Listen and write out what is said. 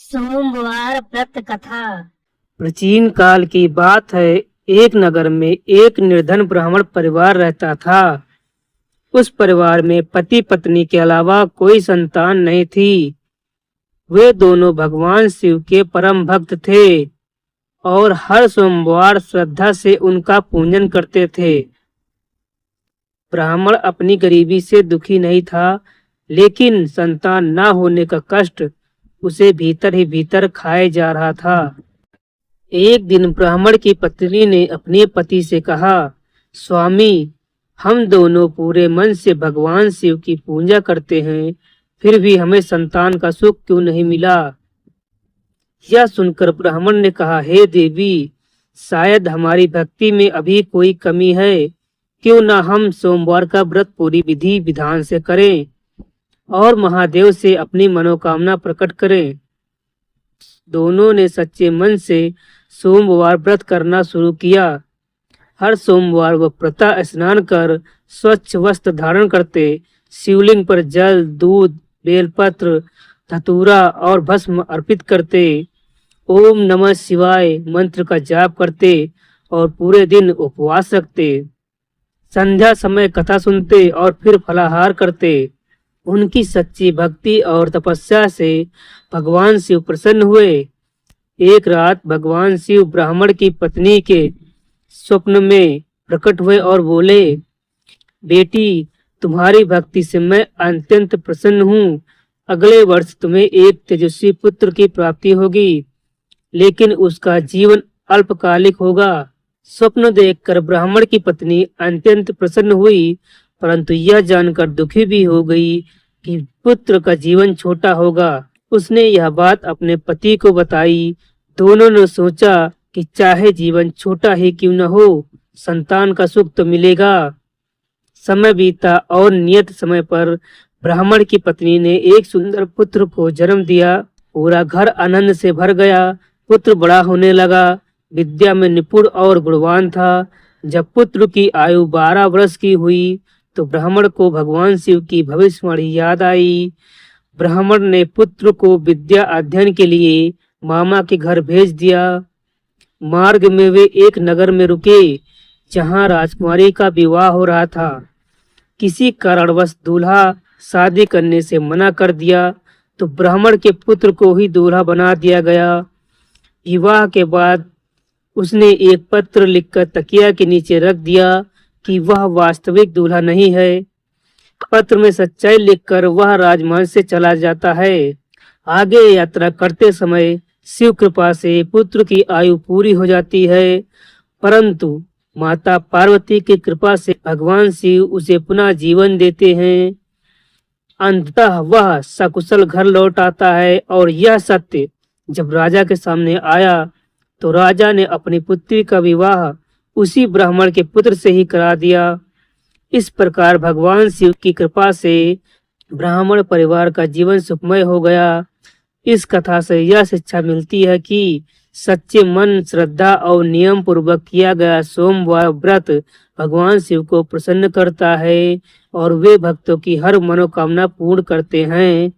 सोमवार व्रत कथा। प्राचीन काल की बात है। एक नगर में एक निर्धन ब्राह्मण परिवार रहता था। उस परिवार में पति पत्नी के अलावा कोई संतान नहीं थी। वे दोनों भगवान शिव के परम भक्त थे और हर सोमवार श्रद्धा से उनका पूजन करते थे। ब्राह्मण अपनी गरीबी से दुखी नहीं था, लेकिन संतान न होने का कष्ट उसे भीतर ही भीतर खाए जा रहा था। एक दिन ब्राह्मण की पत्नी ने अपने पति से कहा, स्वामी, हम दोनों पूरे मन से भगवान शिव की पूजा करते हैं, फिर भी हमें संतान का सुख क्यों नहीं मिला। यह सुनकर ब्राह्मण ने कहा, हे देवी, शायद हमारी भक्ति में अभी कोई कमी है। क्यों न हम सोमवार का व्रत पूरी विधि विधान से करें और महादेव से अपनी मनोकामना प्रकट करें। दोनों ने सच्चे मन से सोमवार व्रत करना शुरू किया। हर सोमवार वह प्रातः स्नान कर स्वच्छ वस्त्र धारण करते, शिवलिंग पर जल, दूध, बेलपत्र, धतूरा और भस्म अर्पित करते, ओम नमः शिवाय मंत्र का जाप करते और पूरे दिन उपवास रखते। संध्या समय कथा सुनते और फिर फलाहार करते। उनकी सच्ची भक्ति और तपस्या से भगवान शिव प्रसन्न हुए। एक रात भगवान शिव ब्राह्मण की पत्नी के स्वप्न में प्रकट हुए और बोले, बेटी, तुम्हारी भक्ति से मैं अत्यंत प्रसन्न हूँ। अगले वर्ष तुम्हें एक तेजस्वी पुत्र की प्राप्ति होगी, लेकिन उसका जीवन अल्पकालिक होगा। स्वप्न देखकर ब्राह्मण की पत्नी अत्यंत प्रसन्न हुई, परंतु यह जानकर दुखी भी हो गई कि पुत्र का जीवन छोटा होगा। उसने यह बात अपने पति को बताई। दोनों ने सोचा कि चाहे जीवन छोटा ही क्यों न हो, संतान का सुख तो मिलेगा। समय बीता और नियत समय पर ब्राह्मण की पत्नी ने एक सुंदर पुत्र को जन्म दिया। पूरा घर आनंद से भर गया। पुत्र बड़ा होने लगा, विद्या में निपुण और गुणवान था। जब पुत्र की आयु 12 वर्ष की हुई तो ब्राह्मण को भगवान शिव की भविष्यवाणी याद आई। ब्राह्मण ने पुत्र को विद्या अध्ययन के लिए मामा के घर भेज दिया। मार्ग में वे एक नगर में रुके, जहां राजकुमारी का विवाह हो रहा था। किसी कारणवश दूल्हा शादी करने से मना कर दिया, तो ब्राह्मण के पुत्र को ही दूल्हा बना दिया गया। विवाह के बाद उसने एक पत्र लिखकर तकिया के नीचे रख दिया कि वह वास्तविक दूल्हा नहीं है। पत्र में सच्चाई लिखकर वह राजमहल से चला जाता है। आगे यात्रा करते समय शिव कृपा से पुत्र की आयु पूरी हो जाती है, परंतु माता पार्वती की कृपा से भगवान शिव उसे पुनः जीवन देते हैं। अंततः वह सकुशल घर लौट आता है और यह सत्य जब राजा के सामने आया तो राजा ने अपनी पुत्री का विवाह उसी ब्राह्मण के पुत्र से ही करा दिया। इस प्रकार भगवान शिव की कृपा से ब्राह्मण परिवार का जीवन सुखमय हो गया। इस कथा से यह शिक्षा मिलती है कि सच्चे मन, श्रद्धा और नियम पूर्वक किया गया सोमवार व्रत भगवान शिव को प्रसन्न करता है और वे भक्तों की हर मनोकामना पूर्ण करते हैं।